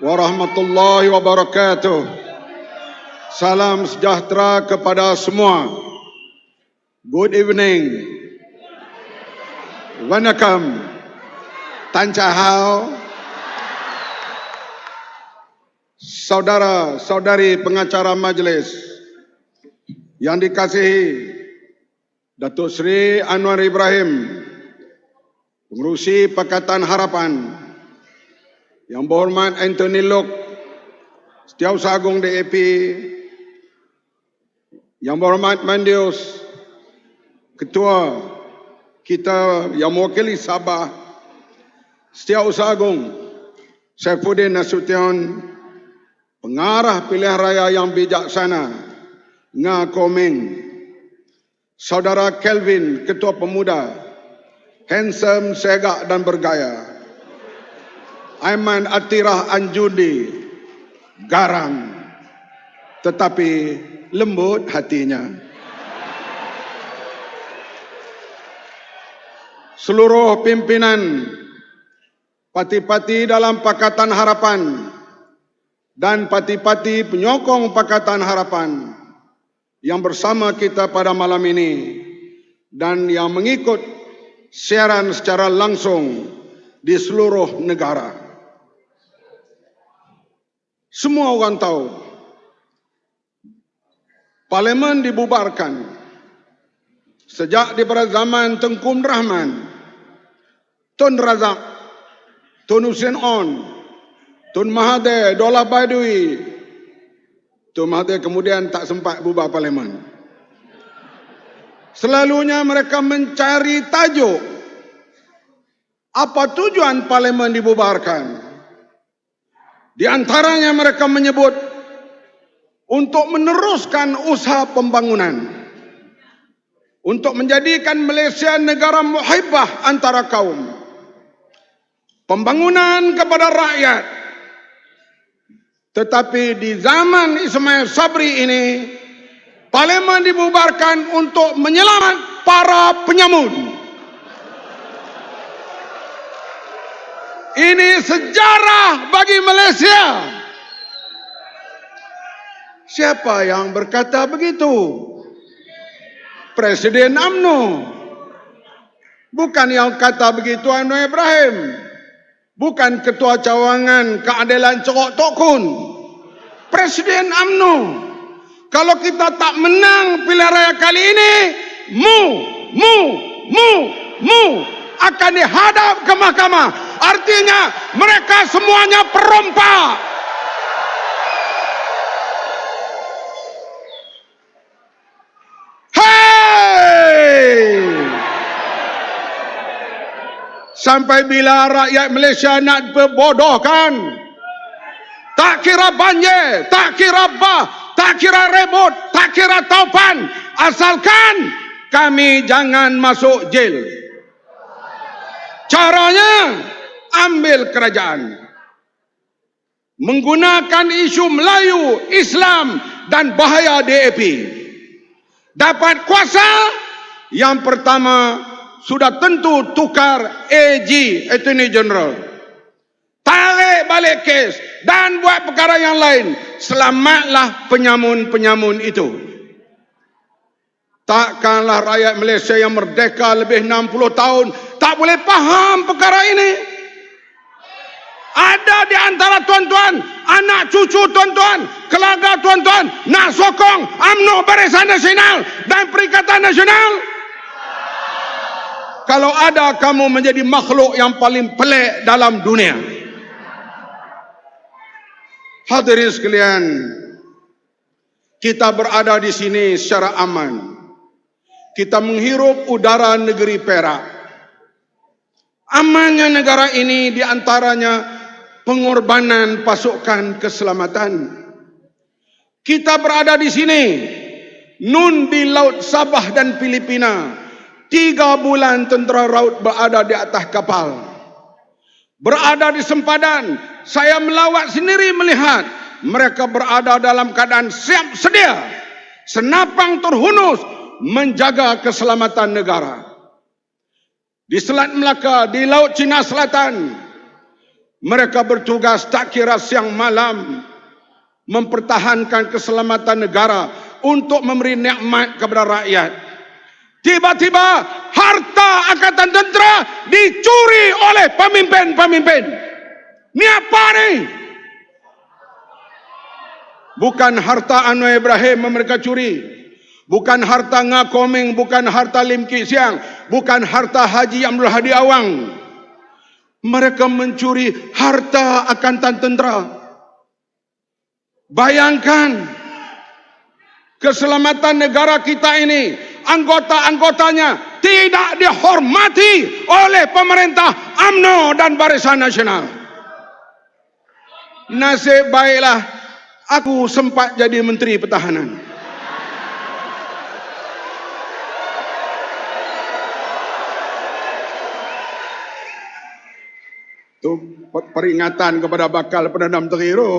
warahmatullahi wabarakatuh. Salam sejahtera kepada semua. Good evening. Vanakkam. Tancahau. Saudara-saudari pengacara majlis yang dikasihi Datuk Seri Anwar Ibrahim, Pengerusi Pakatan Harapan, Yang Berhormat Anthony Loke, Setiausaha Agung DAP, Yang Berhormat Mandius, Ketua kita yang mewakili Sabah, Setiausaha Agung Saifuddin Nasution, Pengarah Pilihan Raya yang bijaksana Nga Komeng, Saudara Kelvin, Ketua Pemuda, handsome, segak dan bergaya. Aiman Atirah Anjudi, garam tetapi lembut hatinya. Seluruh pimpinan parti-parti dalam Pakatan Harapan dan parti-parti penyokong Pakatan Harapan yang bersama kita pada malam ini dan yang mengikut siaran secara langsung di seluruh negara. Semua orang tahu Parlimen dibubarkan sejak daripada zaman Tengku Rahman, Tun Razak, Tun Hussein On, Tun Mahathir, Dollah Baidwi. Tun Mahathir kemudian tak sempat bubar Parlimen. Selalunya mereka mencari tajuk. Apa tujuan Parlimen dibubarkan? Di antaranya mereka menyebut untuk meneruskan usaha pembangunan, untuk menjadikan Malaysia negara muhibbah antara kaum, pembangunan kepada rakyat. Tetapi di zaman Ismail Sabri ini, Parlimen dibubarkan untuk menyelamat para penyamun. Ini sejarah bagi Malaysia. Siapa yang berkata begitu? Presiden UMNO. Bukan yang kata begitu Anwar Ibrahim. Bukan Ketua Cawangan Keadilan Cerok Tokun. Presiden UMNO. Kalau kita tak menang pilihan raya kali ini, mu akan dihadap ke mahkamah. Artinya mereka semuanya perompak. Hei! Sampai bila rakyat Malaysia nak berbodohkan? Tak kira banjir, tak kira bah, tak kira rebut, tak kira taupan, asalkan kami jangan masuk jail. Caranya ambil kerajaan, menggunakan isu Melayu, Islam dan bahaya DAP. Dapat kuasa, yang pertama sudah tentu tukar AG, Attorney General, tarik balik kes dan buat perkara yang lain. Selamatlah penyamun-penyamun itu. Takkanlah rakyat Malaysia yang merdeka lebih 60 tahun tak boleh faham perkara ini. Ada di antara tuan-tuan, anak cucu tuan-tuan, keluarga tuan-tuan nak sokong UMNO Barisan Nasional dan Perikatan Nasional. Kalau ada, kamu menjadi makhluk yang paling pelik dalam dunia. Hadirin sekalian, kita berada di sini secara aman. Kita menghirup udara negeri Perak. Amannya negara ini di antaranya pengorbanan pasukan keselamatan. Kita berada di sini, Nun di Laut Sabah dan Filipina. 3 bulan tentera laut berada di atas kapal. Berada di sempadan, saya melawat sendiri melihat mereka berada dalam keadaan siap sedia, senapang terhunus menjaga keselamatan negara. Di Selat Melaka, di Laut Cina Selatan, Mereka bertugas tak kira siang malam mempertahankan keselamatan negara untuk memberi nikmat kepada rakyat. Tiba-tiba harta angkatan tentera dicuri oleh pemimpin-pemimpin. Ni apa ni? Bukan harta Anwar Ibrahim mereka curi. Bukan harta Ngakoming, bukan harta Lim Kit Siang, bukan harta Haji Abdul Hadi Awang. Mereka mencuri harta angkatan tentera. Bayangkan keselamatan negara kita ini, anggota-anggotanya tidak dihormati oleh pemerintah UMNO dan Barisan Nasional. Nasib baiklah aku sempat jadi Menteri Pertahanan. Itu peringatan kepada bakal Perdana Menteri itu.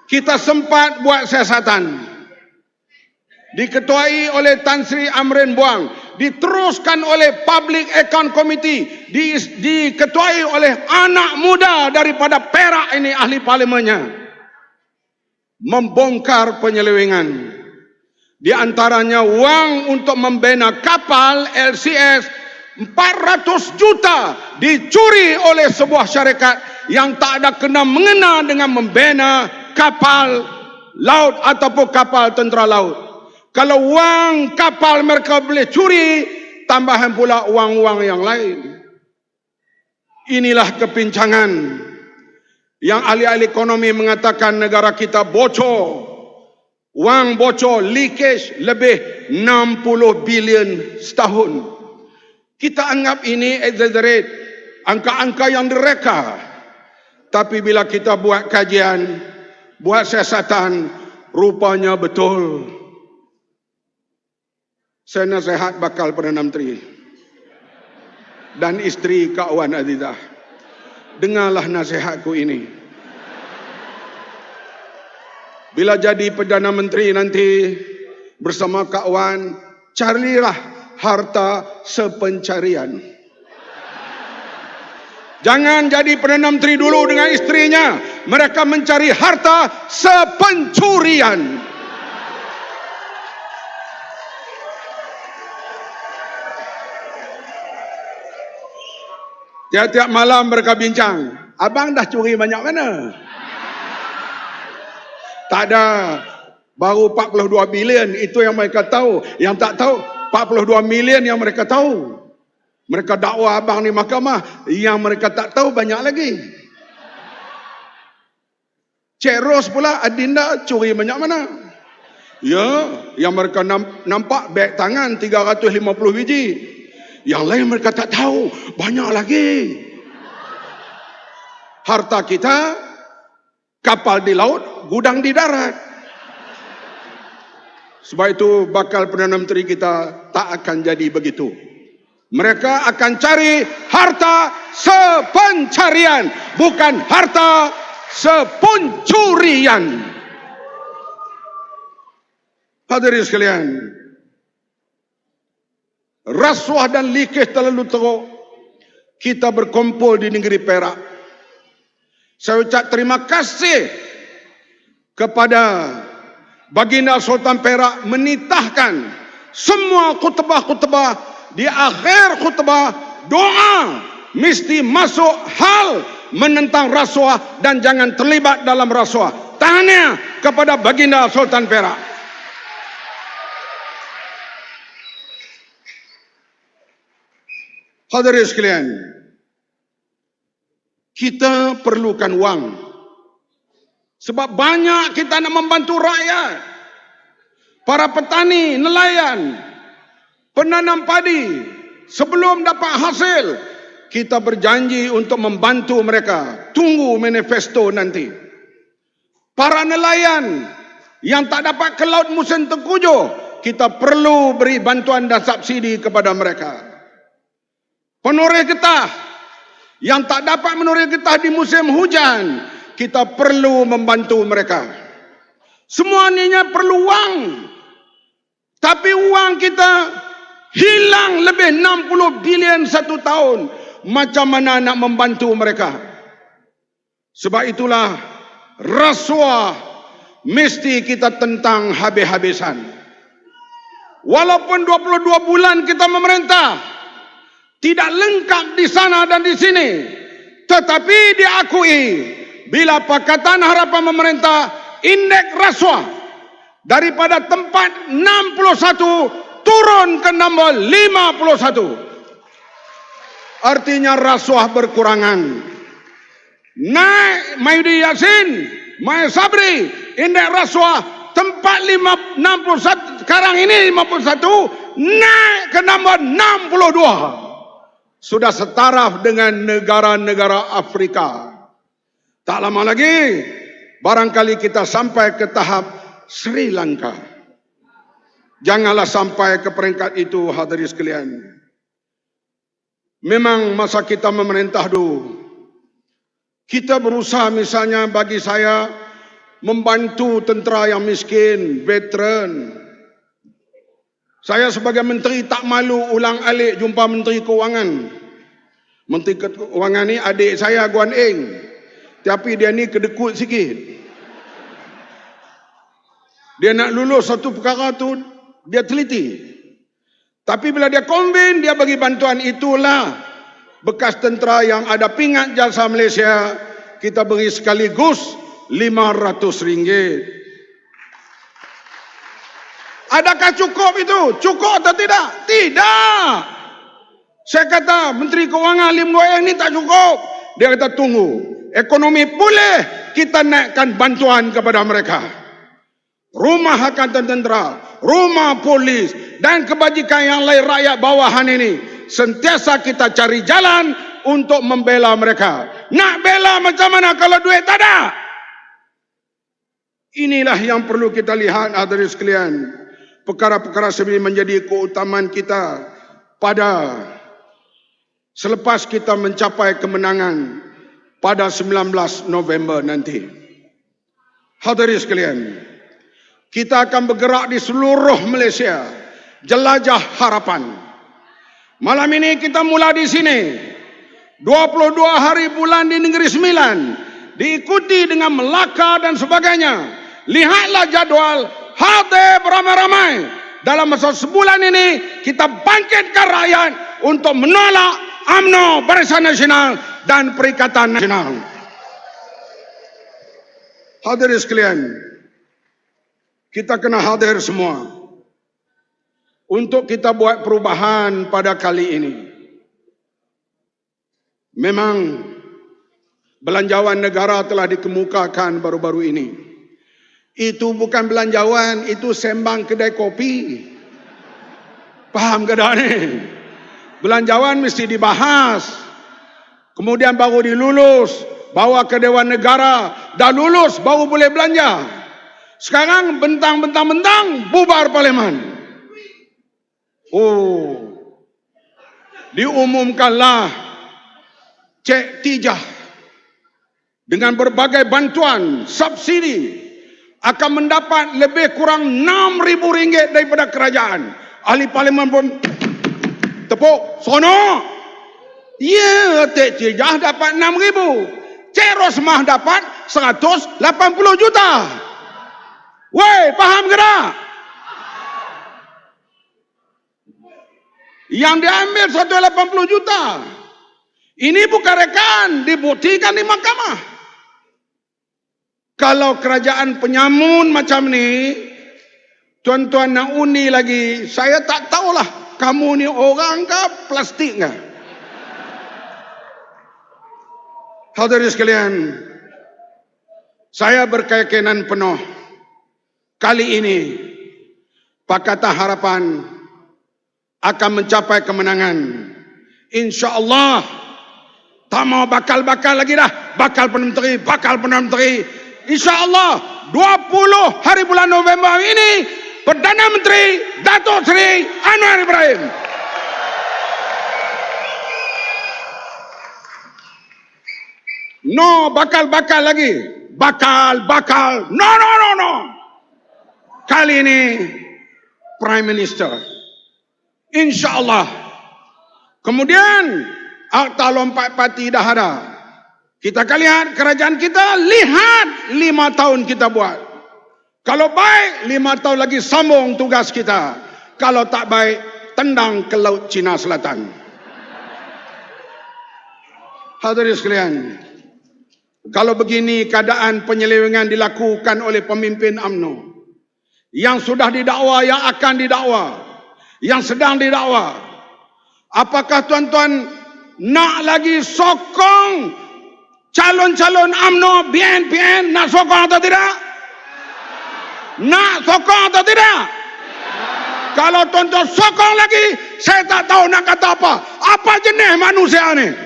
Kita sempat buat siasatan. Diketuai oleh Tan Sri Amrin Buang, diteruskan oleh Public Account Committee, diketuai oleh anak muda daripada Perak ini, ahli parlimennya, membongkar penyelewengan. Di antaranya wang untuk membina kapal LCS 400 juta dicuri oleh sebuah syarikat yang tak ada kena mengena dengan membina kapal laut ataupun kapal tentera laut. Kalau wang kapal mereka boleh curi, tambahan pula wang-wang yang lain. Inilah kepincangan yang ahli-ahli ekonomi mengatakan negara kita bocor. Wang bocor, leakage lebih 60 bilion setahun. Kita anggap ini exaggerate, angka-angka yang direka. Tapi bila kita buat kajian, buat siasatan, rupanya betul. Saya nasihat bakal Perdana Menteri dan isteri Kak Wan Azizah, dengarlah nasihatku ini. Bila jadi Perdana Menteri nanti bersama Kak Wan, carilah harta sepencarian. Jangan jadi Perdana Menteri dulu dengan istrinya, mereka mencari harta sepencurian. Tiap-tiap malam mereka bincang, abang dah curi banyak mana? Tak ada, baru 42 bilion, itu yang mereka tahu. Yang tak tahu 42 milion yang mereka tahu. Mereka dakwa abang ni mahkamah, yang mereka tak tahu banyak lagi. Cik Ros pula, Adinda curi banyak mana? Ya, yang mereka nampak beg tangan 350 biji. Yang lain mereka tak tahu, banyak lagi. Harta kita, kapal di laut, gudang di darat. Sebab itu bakal Perdana Menteri kita tak akan jadi begitu. Mereka akan cari harta sepencarian, bukan harta sepencurian. Hadirin sekalian, rasuah dan leakage terlalu teruk. Kita berkumpul di negeri Perak. Saya ucap terima kasih kepada Baginda Sultan Perak menitahkan semua khutbah-khutbah, di akhir khutbah doa mesti masuk hal menentang rasuah dan jangan terlibat dalam rasuah. Tahniah kepada Baginda Sultan Perak. Hadirin sekalian, kita perlukan wang. Sebab banyak kita nak membantu rakyat. Para petani, nelayan, penanam padi, sebelum dapat hasil, kita berjanji untuk membantu mereka. Tunggu manifesto nanti. Para nelayan yang tak dapat ke laut musim tengkujuh, kita perlu beri bantuan dan subsidi kepada mereka. Penoreh getah yang tak dapat menoreh getah di musim hujan, kita perlu membantu mereka. Semuanya perlu wang. Tapi wang kita hilang lebih 60 bilion satu tahun. macam mana nak membantu mereka. Sebab itulah rasuah mesti kita tentang habis-habisan. Walaupun 22 bulan kita memerintah, tidak lengkap di sana dan di sini, tetapi diakui bila Pakatan Harapan memerintah, indeks rasuah daripada tempat 61 turun ke nombor 51. Artinya rasuah berkurangan. Naik Mahyudin Yassin, Mai Sabri, indeks rasuah tempat 61 sekarang ini 51 naik ke nombor 62. Sudah setaraf dengan negara-negara Afrika. Tak lama lagi barangkali kita sampai ke tahap Sri Lanka. Janganlah sampai ke peringkat itu, hadirin sekalian. Memang masa kita memerintah dulu, kita berusaha misalnya bagi saya membantu tentera yang miskin, veteran. Saya sebagai menteri tak malu ulang alik jumpa Menteri Keuangan. Menteri Keuangan ni adik saya, Guan Eng. Tapi dia ni kedekut sikit. Dia nak lulus satu perkara tu, dia teliti. Tapi bila dia kombin, dia bagi bantuan. Itulah bekas tentera yang ada pingat jasa Malaysia, kita beri sekaligus RM500. Adakah cukup itu? Cukup atau tidak? Tidak. Saya kata Menteri Keuangan Lim Loy Eng ni tak cukup. Dia kata tunggu, ekonomi pulih, kita naikkan bantuan kepada mereka. Rumah Angkatan Tentera, rumah polis dan kebajikan yang lain rakyat bawahan ini, sentiasa kita cari jalan untuk membela mereka. Nak bela macam mana kalau duit tak ada? Inilah yang perlu kita lihat, hadirin sekalian. Perkara-perkara seperti ini menjadi keutamaan kita pada selepas kita mencapai kemenangan pada 19 November nanti. Hadirin sekalian, kita akan bergerak di seluruh Malaysia, jelajah harapan. Malam ini kita mula di sini. 22 hari bulan di Negeri Sembilan, diikuti dengan Melaka dan sebagainya. Lihatlah jadual, hadir beramai-ramai. Dalam masa sebulan ini kita bangkitkan rakyat untuk menolak UMNO, Barisan Nasional dan Perikatan Nasional. Hadirin sekalian, kita kena hadir semua untuk kita buat perubahan pada kali ini. Memang belanjawan negara telah dikemukakan baru-baru ini. Itu bukan belanjawan, itu sembang kedai kopi. Faham ke tak ni? Belanjawan mesti dibahas, kemudian baru dilulus, bawa ke Dewan Negara. Dah lulus baru boleh belanja. Sekarang bentang-bentang bubar parlimen. Oh, diumumkanlah cek tijah dengan berbagai bantuan subsidi akan mendapat lebih kurang RM6,000 daripada kerajaan. Ahli parlimen pun tepuk, sono. Ya, cek tijah dapat RM6,000. Cek Rosmah dapat RM180 juta. Woi, faham ke tak? Yang diambil RM180 juta. Ini bukan rekaan, dibuktikan di mahkamah. Kalau kerajaan penyamun macam ni, tuan-tuan nak undi lagi, saya tak tahulah kamu ni orang ke plastik ke. Hadirin sekalian, saya berkeyakinan penuh kali ini Pakatan Harapan akan mencapai kemenangan. InsyaAllah, tak mau bakal-bakal lagi dah. Bakal Perdana Menteri. InsyaAllah 20 hari bulan November ini Perdana Menteri Datuk Seri Anwar Ibrahim. No bakal-bakal lagi. Bakal. No. Kali ini Prime Minister. InsyaAllah. Kemudian Akta lompat parti dah ada. Kita akan lihat kerajaan kita, lihat 5 tahun kita buat. Kalau baik, 5 tahun lagi sambung tugas kita. Kalau tak baik, tendang ke Laut Cina Selatan. Hadirin sekalian, kalau begini keadaan penyelewengan dilakukan oleh pemimpin UMNO, yang sudah didakwa, yang akan didakwa, yang sedang didakwa, apakah tuan-tuan nak lagi sokong calon-calon UMNO, BNPN, nak sokong atau tidak? Nak sokong atau tidak? Kalau tuan-tuan sokong lagi, saya tak tahu nak kata apa. Apa jenis manusia ni?